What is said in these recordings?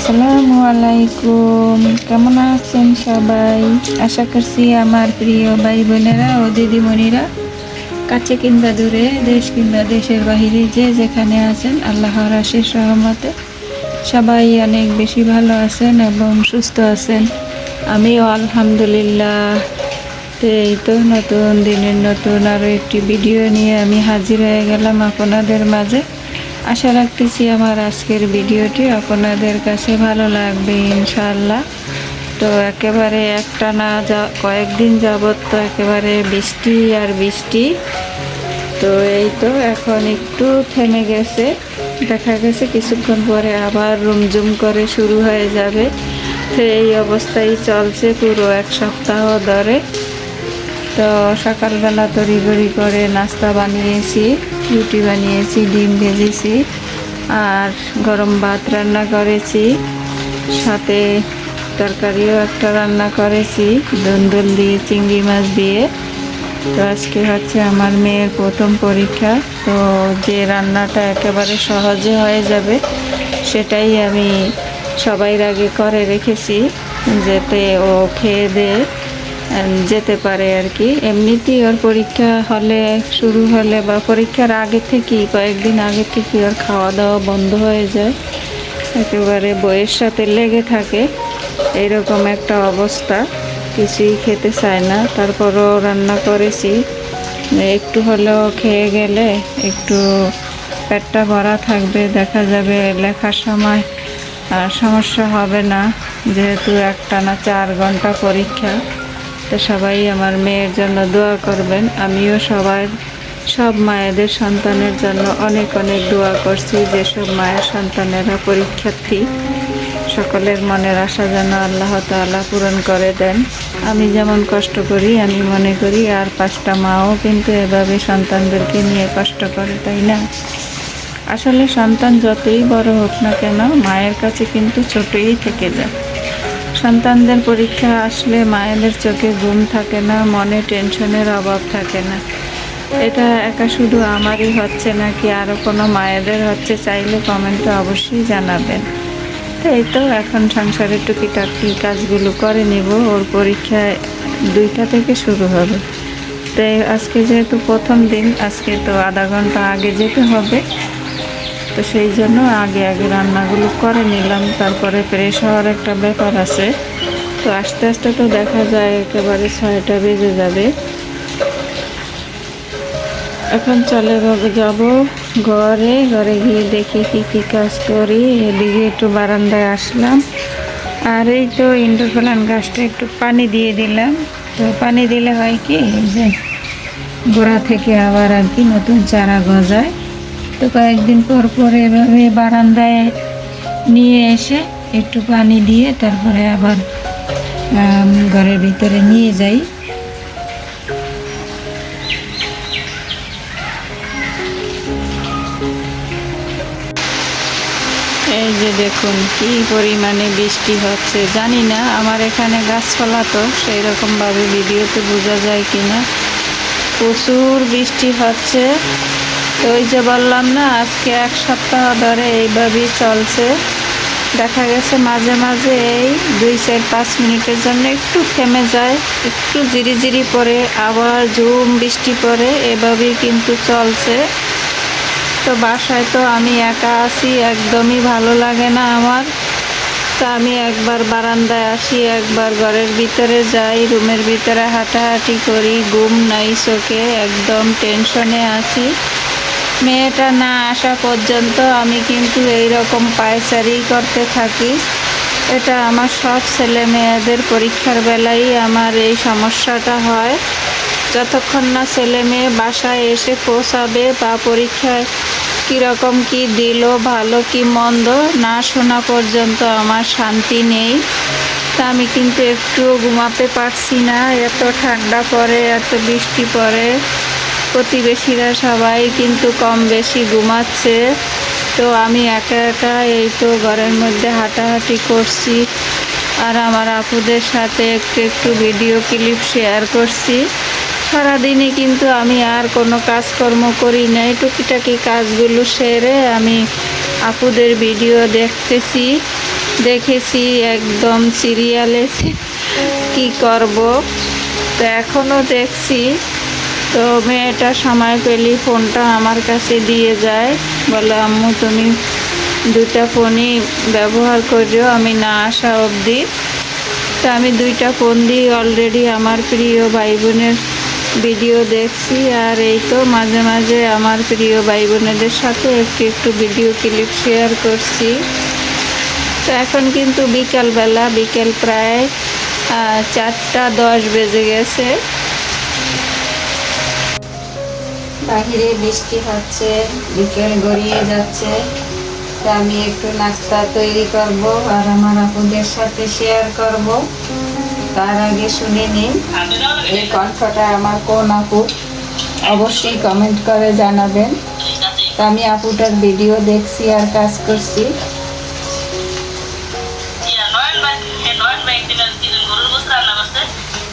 আসসালামু আলাইকুম, কেমন আছেন সবাই? আশা করছি আমার প্রিয় ভাই বোনেরা ও দিদিমণিরা কাছে কিংবা দূরে, দেশ কিংবা দেশের বাহিরে যে যেখানে আছেন আল্লাহর আশিস রহমতে সবাই অনেক বেশি ভালো আছেন এবং সুস্থ আছেন। আমিও আলহামদুলিল্লাহ। তো এই তো নতুন দিনের নতুন আরও একটি ভিডিও নিয়ে আমি হাজির হয়ে গেলাম আপনাদের মাঝে। আশা রাখতেছি আমার আজকের ভিডিওটি আপনাদের কাছে ভালো লাগবে ইনশাআল্লাহ। তো একেবারে একটানা কয়েকদিন যাবত তো একেবারে বৃষ্টি আর বৃষ্টি। তো এই তো এখন একটু থেমে গেছে, দেখা গেছে কিছুক্ষণ পরে আবার রুমঝুম করে শুরু হয়ে যাবে। তো এই অবস্থায় চলছে পুরো এক সপ্তাহ ধরে। তো সকালবেলা তড়িঘড়ি করে নাস্তা বানিয়েছি, রুটি বানিয়েছি, ডিম ভেজেছি আর গরম ভাত রান্না করেছি, সাথে তরকারিও একটা রান্না করেছি দুন্দুল দিয়ে, চিংড়ি মাছ দিয়ে। তো আজকে হচ্ছে আমার মেয়ের প্রথম পরীক্ষা, তো যে রান্নাটা একেবারে সহজে হয়ে যাবে সেটাই আমি সবার আগে করে রেখেছি, যাতে ও খেয়ে দেয়ে যেতে পারে আর কি। এমনিতেই ওর পরীক্ষা হলে শুরু হলে বা পরীক্ষার আগে থেকেই কয়েকদিন আগে থেকে ওর খাওয়া দাওয়া বন্ধ হয়ে যায়, একেবারে বইয়ের সাথে লেগে থাকে, এইরকম একটা অবস্থা, কিছুই খেতে চায় না। তারপরও রান্না করেছি, একটু হলেও খেয়ে গেলে একটু পেটটা ভরা থাকবে, দেখা যাবে লেখার সময় আর সমস্যা হবে না, যেহেতু একটানা 4 ঘন্টা পরীক্ষা। তো সবাই আমার মেয়ের জন্য দোয়া করবেন। আমিও সব মায়েদের সন্তানের জন্য অনেক অনেক দোয়া করছি, যেসব মায়ের সন্তানেরা পরীক্ষার্থী, সকলের মনের আশা যেন আল্লাহ তাআলা পূরণ করে দেন। আমি যেমন কষ্ট করি, আমি মনে করি আর 5টা মাও কিন্তু এভাবে সন্তানদেরকে নিয়ে কষ্ট করে, তাই না? আসলে সন্তান যতই বড় হোক না কেন, মায়ের কাছে কিন্তু ছোটই থেকে যায়। সন্তানদের পরীক্ষা আসলে মায়েদের চোখে ঘুম থাকে না, মনে টেনশনের অভাব থাকে না। এটা একা শুধু আমারই হচ্ছে নাকি আরও কোনো মায়েদের হচ্ছে, চাইলে কমেন্টে অবশ্যই জানাবেন। তো এই তো এখন সংসারের টুকিটাকি কাজগুলো করে নিব, ওর পরীক্ষায় 2টা থেকে শুরু হবে। তো আজকে যেহেতু প্রথম দিন, আজকে তো আধা ঘন্টা আগে যেতে হবে, তো সেই জন্য আগে আগে রান্নাগুলো করে নিলাম। তারপরে ফ্রেশ হওয়ার একটা ব্যাপার আছে, তো আস্তে আস্তে তো দেখা যায় একেবারে 6টা বেজে যাবে। এখন চলে যাব ঘরে গিয়ে দেখি কি কাজ করি। এদিকে একটু বারান্দায় আসলাম, আর এই তো ইনডোর প্ল্যান্ট গাছটা একটু পানি দিয়ে দিলাম। তো পানি দিলে হয় কি, যে গোড়া থেকে আবার আর কি নতুন চারা গজায়। তো কয়েকদিন পর পর এভাবে বারান্দায় নিয়ে এসে একটু পানি দিয়ে তারপরে আবার ঘরের ভিতরে নিয়ে যাই। এই যে দেখুন কি পরিমাণে বৃষ্টি হচ্ছে, জানি না আমার এখানে গাছপালা তো সেই রকমভাবে ভিডিওতে বোঝা যায় কিনা। প্রচুর বৃষ্টি হচ্ছে। তো ওই যে বললাম না, আজকে এক সপ্তাহ ধরে এইভাবেই চলছে। দেখা গেছে মাঝে মাঝে এই 2-4-5 মিনিটের জন্য একটু থেমে যায়, একটু ঝিরিঝিরি পড়ে, আবার ঝুম বৃষ্টি পড়ে, এভাবেই কিন্তু চলছে। তো বাসায় তো আমি একা আছি, একদমই ভালো লাগে না আমার। তো আমি একবার বারান্দায় আসি, একবার ঘরের ভিতরে যাই, রুমের ভিতরে হাঁটাহাঁটি করি, ঘুম নাই চোখে, একদম টেনশনে আছি। মেয়েটা না আসা পর্যন্ত আমি কিন্তু এইরকম পায়চারি করতে থাকি। এটা আমার সব ছেলে মেয়েদের পরীক্ষার বেলায় আমার এই সমস্যাটা হয়। যতক্ষণ না ছেলে মেয়ে বাসায় এসে পৌঁছাবে বা পরীক্ষায় কীরকম কি দিল, ভালো কি মন্দ না শোনা পর্যন্ত আমার শান্তি নেই। তা আমি কিন্তু একটুও ঘুমাতে পারছি না, এত ঠান্ডা পড়ে, এত বৃষ্টি পড়ে। প্রতিবেশীরা সবাই কিন্তু কম বেশি ঘুমাচ্ছে, তো আমি একা একা এই তো ঘরের মধ্যে হাঁটাহাঁটি করছি, আর আমার আপুদের সাথে একটু একটু ভিডিও ক্লিপ শেয়ার করছি। সারাদিনে কিন্তু আমি আর কোনো কাজকর্ম করি নাই, টুকিটাকি কাজগুলো সেরে আমি আপুদের ভিডিও দেখতেছি। দেখেছি একদম সিরিয়ালে কি করব, তো এখনও দেখছি। তো মেয়েটা সময় পেলেই ফোনটা আমার কাছে দিয়ে যায়, বলে আম্মু তুমি দুইটা ফোনই ব্যবহার করিও আমি না আসা অবধি। তো আমি দুইটা ফোন দিয়ে অলরেডি আমার প্রিয় ভাই বোনের ভিডিও দেখছি, আর এই তো মাঝে মাঝে আমার প্রিয় ভাই বোনেদের সাথে একটু একটু ভিডিও ক্লিপ শেয়ার করছি। তো এখন কিন্তু বিকালবেলা, বিকেল প্রায় 4টা 10 বেজে গেছে। বাহিরে বৃষ্টি হচ্ছে, বিকেল গড়িয়ে যাচ্ছে। তো আমি একটু নাস্তা তৈরি করব আর আমার আপুদের সাথে শেয়ার করব। তার আগে শুনে নিন এই কণ্ঠটা আমার কোন আপু, অবশ্যই কমেন্ট করে জানাবেন। তো আমি আপুটার ভিডিও দেখছি আর কাজ করছি।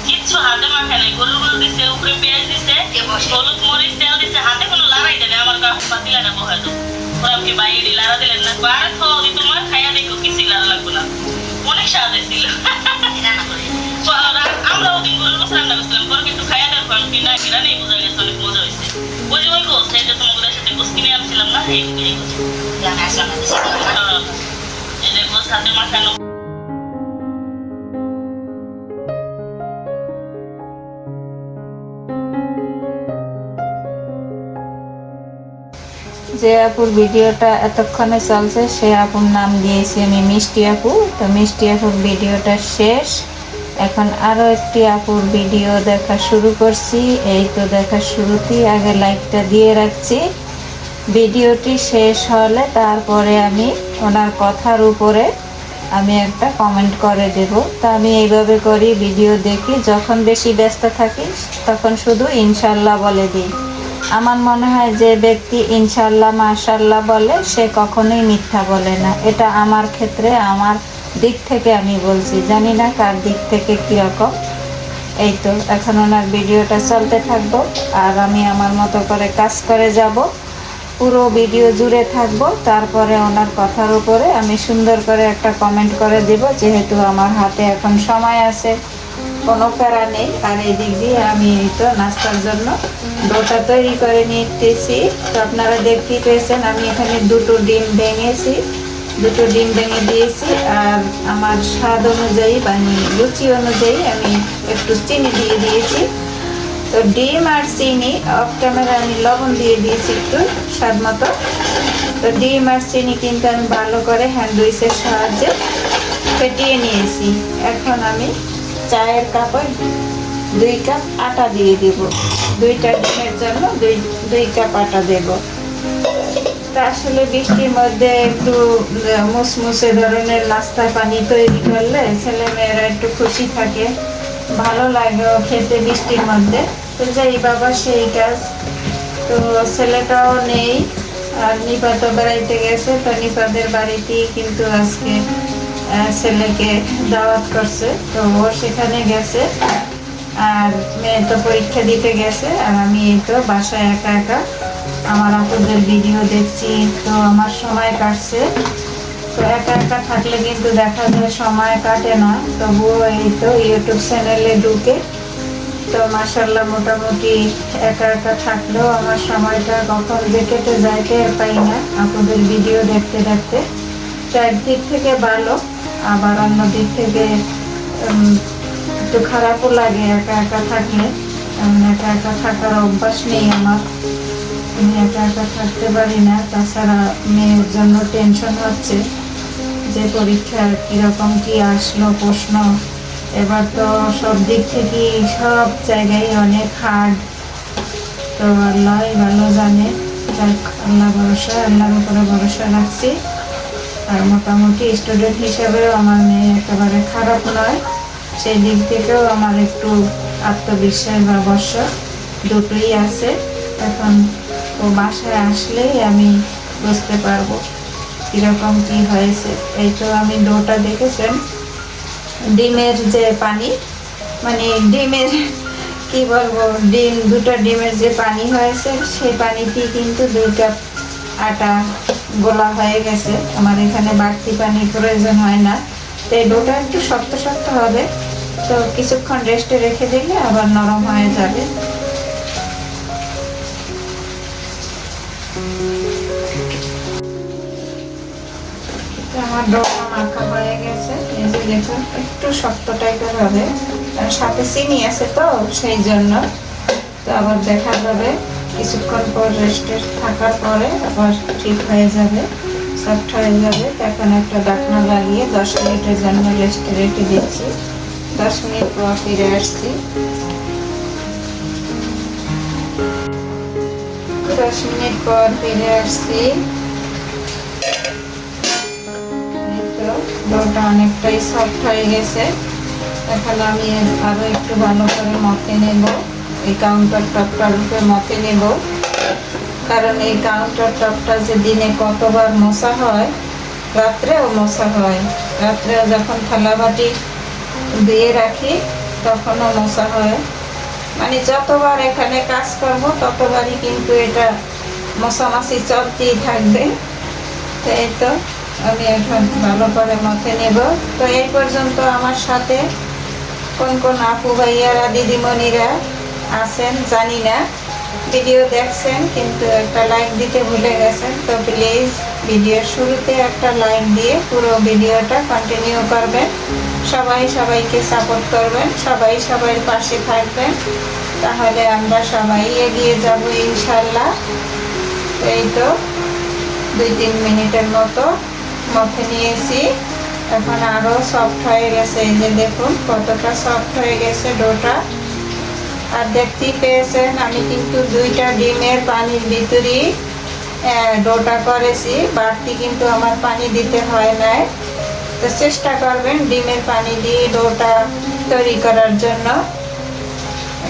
কিচ্ছু হাতে মাখে নাই, গরুগুলো দিছে উপরে পেঁয়াজ দিছে, হলুদ মরিচ তেল দিছে, হাতে কোনো লাড়াই দেয় আমার পাতিলাটা বহাই দেবো। ওরা কি বাইরে লাড়া দিলেন না, আর খাওয়া দিই তোমার খাইয়া দেখো কিছুই লাড়া লাগবে না, অনেক স্বাদ ছিল। আমরা ওদিন গরুর গোস রান্না করছিলাম, পরে কিন্তু খাইয়া দেখো আমি কিনা কিনা নেই, বোঝা গেছে অনেক মজা হয়েছে। ওই যে ওই গোস, এই যে তোমাদের সাথে গোস কিনে আনছিলাম না, এই গোস এই যে গোস হাতে মাখানো। যে আপুর ভিডিওটা এতক্ষণে চলছে সে আপুর নাম দিয়েছি আমি মিষ্টি আপু। তো মিষ্টি আপুর ভিডিওটা শেষ, এখন আরও একটি আপুর ভিডিও দেখা শুরু করছি। এই তো দেখা শুরুতেই আগে লাইকটা দিয়ে রাখছি। ভিডিওটি শেষ হলে তারপরে আমি ওনার কথার উপরে আমি একটা কমেন্ট করে দেব। তা আমি এইভাবে করি, ভিডিও দেখি, যখন বেশি ব্যস্ত থাকি তখন শুধু ইনশাল্লাহ বলে দিই। আমার মনে হয় যে ব্যক্তি ইনশাল্লাহ মাশাল্লাহ বলে সে কখনোই মিথ্যা বলে না। এটা আমার ক্ষেত্রে, আমার দিক থেকে আমি বলছি, জানি না কার দিক থেকে কীরকম। এই তো এখন ওনার ভিডিওটা চলতে থাকবো আর আমি আমার মতো করে কাজ করে যাব, পুরো ভিডিও জুড়ে থাকবো। তারপরে ওনার কথার উপরে আমি সুন্দর করে একটা কমেন্ট করে দেব, যেহেতু আমার হাতে এখন সময় আছে, কোনো প্যারা নেই। আর এই দিক দিয়ে আমি এই তো নাস্তার জন্য ডোটা তৈরি করে নিতেছি। তো আপনারা দেখতেই পেয়েছেন আমি এখানে দুটো ডিম ভেঙেছি, দুটো ডিম ভেঙে দিয়েছি। আর আমার স্বাদ অনুযায়ী মানে রুচি অনুযায়ী আমি একটু চিনি দিয়ে দিয়েছি। তো ডিম আর চিনি, অফ ক্যামেরা আমি লবণ দিয়ে দিয়েছি একটু স্বাদ মতো। তো ডিম আর চিনি কিন্তু আমি ভালো করে হ্যান্ড উইচের সাহায্যে ফেটিয়ে নিয়েছি। এখন আমি চায়ের কাপে 2 কাপ আটা দিয়ে দেব, 2টা ডিমের জন্য 2 কাপ আটা দেব। তা আসলে বৃষ্টির মধ্যে একটু মুসমুসে ধরনের নাস্তা পানি তৈরি করলে ছেলেমেয়েরা একটু খুশি থাকে, ভালো লাগে খেতে বৃষ্টির মধ্যে। তো যাই বাবা সেই কাজ। তো ছেলেটাও নেই, আর নিপা তো বেড়াইতে গেছে। তো নিপাদের বাড়িতেই কিন্তু আজকে ছেলেকে দাওয়াত করছে, তো ও সেখানে গেছে। আর মেয়ে তো পরীক্ষা দিতে গেছে, আর আমি এই তো বাসায় একা একা আমার আপুদের ভিডিও দেখছি। তো আমার সময় কাটছে। তো একা একা থাকলে কিন্তু দেখা যায় সময় কাটে না, তবুও এই তো ইউটিউব চ্যানেলে ঢুকে তো মাশাআল্লাহ মোটামুটি একা একা থাকলেও আমার সময়টা কখন যে কেটে যায় টের পাই না আপুদের ভিডিও দেখতে দেখতে। তো একদিক থেকে ভালো, আবার অন্য দিক থেকে একটু খারাপও লাগে একা একা থাকলে। একা একা থাকার অভ্যাস নেই আমার, আমি একা একা থাকতে পারি না। তাছাড়া মেয়ের জন্য টেনশন হচ্ছে যে পরীক্ষার কীরকম কি আসলো প্রশ্ন। এবার তো সব দিক থেকেই সব জায়গায় অনেক হার্ড। তো আল্লাহ ভালো জানে, যাক আল্লাহ ভরসা, আল্লাহর উপরে ভরসা রাখছি। আর মোটামুটি স্টুডেন্ট হিসাবেও আমার মেয়ে একেবারে খারাপ নয়, সেই দিক থেকেও আমার একটু আত্মবিশ্বাস বা ভরসা দুটোই আছে। এখন ও বাসায় আসলেই আমি বুঝতে পারবো কীরকম কি হয়েছে। এই তো আমি ডোটা দেখেছেন, ডিমের যে পানি, মানে ডিমের কি বলবো, দুটো ডিমের যে পানি হয়েছে সেই পানিতেই কিন্তু 2 কাপ আটা গোলা হয়ে গেছে, আমার এখানে বাড়তি পানির প্রয়োজন হয় না। তো এই ডোটা একটু শক্ত শক্ত হবে, তো কিছুক্ষণ রেস্টে রেখে দিলে আবার নরম হয়ে যাবে। আমার ডোটা মাখা হয়ে গেছে, এই যে দেখুন একটু শক্ত টাইপের হবে, আর সাথে চিনি আছে তো সেই জন্য। তো আবার দেখা যাবে কিছুক্ষণ পর রেস্টে থাকার পরে আবার ঠিক হয়ে যাবে, সফট হয়ে যাবে। এখন একটা ঢাকনা লাগিয়ে 10 মিনিটের জন্য রেস্টে রেখে দিচ্ছি। 10 মিনিট পর ফিরে আসছি। 10 মিনিট পর ফিরে আসছি। ডোটা অনেকটাই সফট হয়ে গেছে। এখন আমি আরো একটু ভালো করে মথে নেব, এই কাউন্টার টপটার উপরে মথে নেব, কারণ এই কাউন্টার টপটা যে দিনে কতবার মোছা হয়, রাত্রেও মোছা হয়। রাত্রেও যখন থালাবাটি ধুয়ে রাখি তখনও মোছা হয়, মানে যতবার এখানে কাজ করব ততবারই কিন্তু এটা মশামাছি চলতেই থাকবে। তো এই তো আমি এখন ভালো করে মথে নেব। তো এই পর্যন্ত আমার সাথে কোন কোন আপু ভাইয়ারা দিদিমণিরা আছেন জানি না, ভিডিও দেখছেন কিন্তু একটা লাইক দিতে ভুলে গেছেন। তো প্লিজ ভিডিওর শুরুতে একটা লাইক দিয়ে পুরো ভিডিওটা কন্টিনিউ করবেন। সবাই সবাইকে সাপোর্ট করবেন, সবাই সবার পাশে থাকবেন, তাহলে আমরা সবাই এগিয়ে যাব ইনশাল্লাহ। এই তো 2-3 মিনিটের মতো মথে নিয়েছি, এখন আরো সফট হয়ে গেছে। এই যে দেখুন কতটা সফট হয়ে গেছে ডোটা। আর দেখতেই পেয়েছেন আমি কিন্তু 2টা ডিমের পানির ভিতরেই ডোটা করেছি, বাড়তি কিন্তু আমার পানি দিতে হয় নাই। তো চেষ্টা করবেন ডিমের পানি দিয়ে ডোটা তৈরি করার জন্য,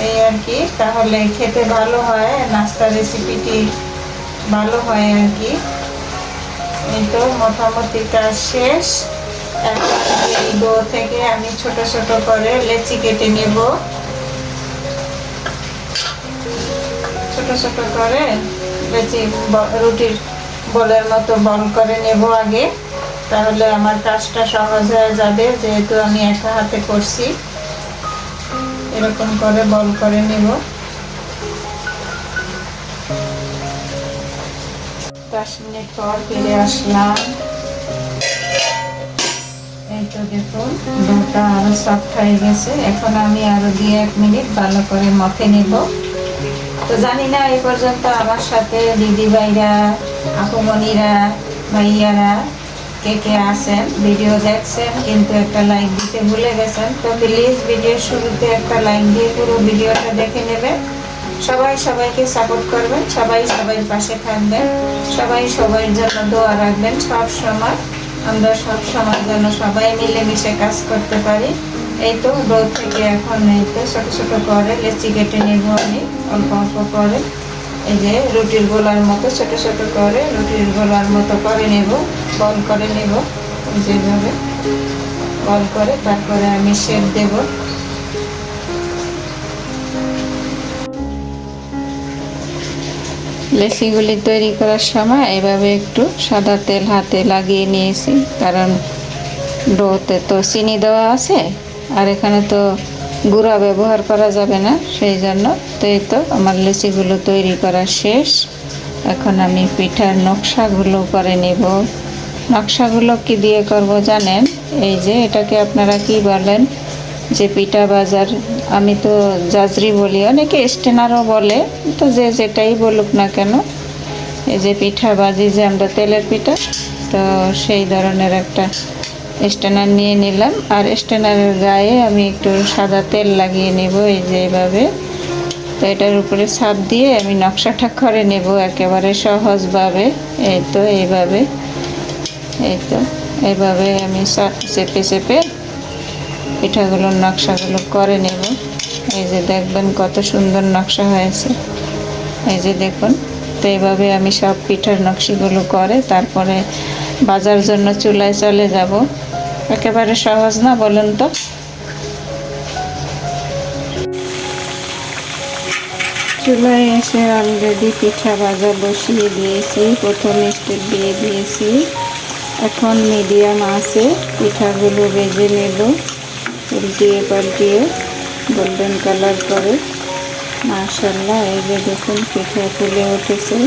এই আর কি, তাহলে খেতে ভালো হয়, নাস্তা রেসিপিটি ভালো হয় আর কি। এই তো মোটামুটি কাজ শেষ। এখন এই ডো থেকে আমি ছোট ছোট করে লেচি কেটে নেব, ছোট ছোট করে লেচি রুটির বলের মতো বল করে নেব আগে, তাহলে আমার কাজটা সহজ হয়ে যাবে, যেহেতু আমি একা হাতে করছি। এরকম করে বল করে নেব। 10 মিনিট পর ফিরে আসলাম। এই তো দেখুন ডোটা আরো সফট হয়ে গেছে। এখন আমি আরো 2-1 মিনিট ভালো করে মথে নেব। তো জানি না এই পর্যন্ত আমার সাথে দিদি ভাইরা, আপুমণিরা, ভাইয়ারা কে কে আছেন, ভিডিও দেখছেন কিন্তু একটা লাইক দিতে ভুলে গেছেন। তো প্লিজ ভিডিওর শুরুতে একটা লাইক দিয়ে পুরো ভিডিওটা দেখে নেবেন। সবাই সবাইকে সাপোর্ট করবেন, সবাই সবার পাশে থাকবেন, সবাই সবার জন্য দোয়া রাখবেন। সব সময় আমরা সব সময় যেন সবাই মিলেমিশে কাজ করতে পারি। এই তো ডো থেকে এখন এই তো ছোট ছোট করে লেচি কেটে নেব আমি অল্প অল্প করে। এই যে রুটির গোলার মতো ছোট ছোট করে রুটির গোলার মতো করে নেব, বল করে নেব, যেভাবে বল করে তারপরে আমি শেপ দেব। লেচিগুলি তৈরি করার সময় এভাবে একটু সাদা তেল হাতে লাগিয়ে নিয়েছি, কারণ ডোতে তো চিনি দেওয়া আছে আর এখানে তো গুঁড়া ব্যবহার করা যাবে না, সেই জন্য। তো এই তো আমার লেচিগুলো তৈরি করা শেষ। এখন আমি পিঠার নকশাগুলো করে নেব। নকশাগুলো কি দিয়ে করব জানেন? এই যে এটাকে আপনারা কি বলেন, যে পিঠা বাজার, আমি তো জাজরি বলি, অনেকে স্টেনারও বলে, তো যে যেটাই বলুক না কেন, এই যে পিঠা বাজি যে আমরা তেলের পিঠা, তো সেই ধরনের একটা স্টেনার নিয়ে নিলাম। আর স্টেনারের গায়ে আমি একটু সাদা তেল লাগিয়ে নেব, এই যে এইভাবে। তো এটার উপরে ছাপ দিয়ে আমি নকশাটা করে নেব একেবারে সহজভাবে। এই তো এইভাবে, এই তো এইভাবে আমি চেপে চেপে পিঠাগুলোর নকশাগুলো করে নেব। এই যে দেখবেন কত সুন্দর নকশা হয়েছে, এই যে দেখুন। তো এইভাবে আমি সব পিঠার নকশিগুলো করে তারপরে বাজার জন্য চুলায় চলে যাব। একেবারে সহজ না বলুন? তো 10 মিনিট পর ফিরে আসলাম। এই তো দেখুন ডোটা আরো সফট হয়ে গেছে। এখন আমি আরো 2-1 মিনিট ভালো করে মথে নেব। তো জানি না এই পর্যন্ত আমার সাথে দিদি ভাইরা, আপুমণিরা কে কে আছেন, ভিডিও দেখছেন কিন্তু একটা লাইক দিতে ভুলে গেছেন। তো প্লিজ ভিডিওর শুরুতে একটা লাইক দিয়ে পুরো ভিডিওটা দেখে নেবেন। সবাই সবাইকে সাপোর্ট করবেন, সবাই সবার পাশে থাকবেন, সবাই সবার জন্য দোয়া রাখবেন। সবাই সবার জন্য সবাই মিলেমিশে কাজ করতে পারি। এই তো ডো থেকে এখন এই তো ছোট ছোট করে চুলায় এসে অলরেডি পিঠা ভাজা বসিয়ে দিয়েছি, প্রথম স্টেপ দিয়ে দিয়েছি। এখন মিডিয়াম আছে পিঠাগুলো ভেজে নেব, উল্টিয়ে পাল্টিয়ে গোল্ডেন কালার করে। মাশাআল্লাহ, এই যে দেখুন পিঠা ফুলে উঠেছে।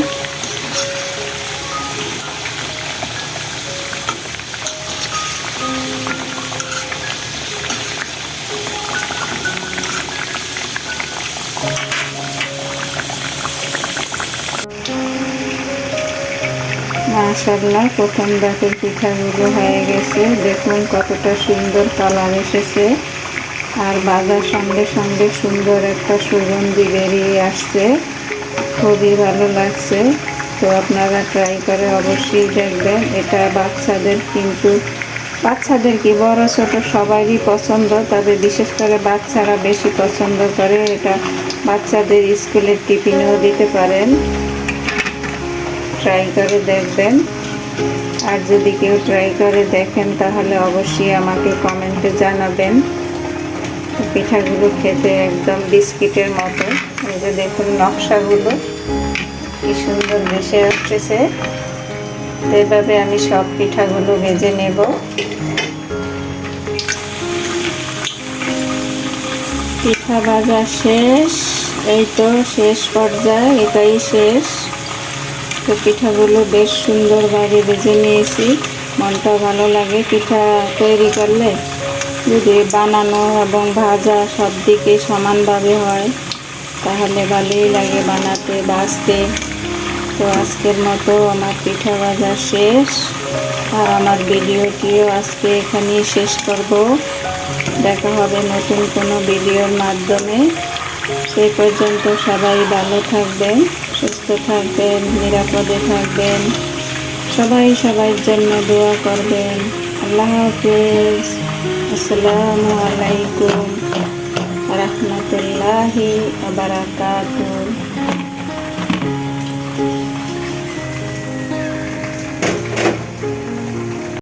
মাশাআল্লাহ, প্রথম ধাপের পিঠাগুলো হয়ে গেছে। দেখুন কতটা সুন্দর কালার এসেছে, আর ভাজার সঙ্গে সঙ্গে সুন্দর একটা সুগন্ধি বেরিয়ে আসছে, খুবই ভালো লাগছে। তো আপনারা ট্রাই করে অবশ্যই দেখবেন। এটা বাচ্চাদের কি বড় ছোট সবারই পছন্দ, তবে বিশেষ করে বাচ্চারা বেশি পছন্দ করে। এটা বাচ্চাদের স্কুলের টিফিনেও দিতে পারেন, ট্রাই করে দেখবেন। আর যদি কেউ ট্রাই করে দেখেন তাহলে অবশ্যই আমাকে কমেন্টে জানাবেন। পিঠাগুলো খেতে একদম বিস্কিটের মতো। এই যে দেখুন নকশাগুলো কি সুন্দর ভেসে উঠেছে। এভাবে আমি সব পিঠাগুলো ভেজে নেব। পিঠা ভাজা শেষ, এই তো শেষ পর্যায়ে, এটাই শেষ। তো পিঠাগুলো বেশ সুন্দরভাবে ভেজে নিয়েছি। মনটা ভালো লাগে পিঠা তৈরি করলে, যদি বানানো এবং ভাজা সব দিকে সমানভাবে হয় তাহলে ভালোই লাগে বানাতে ভাজতে। তো আজকের মতো আমার পিঠা ভাজা শেষ, আর আমার ভিডিওটিও আজকে এখানেই শেষ করব। দেখা হবে নতুন কোনো ভিডিওর মাধ্যমে। সেই পর্যন্ত সবাই ভালো থাকবেন, সুস্থ থাকবেন, নিরাপদে থাকবেন। সবাই সবার জন্য দোয়া করবেন। আল্লাহ হাফেজ। আসসালামু আলাইকুম রাহমাতুল্লাহি ওয়া বারাকাতুহু।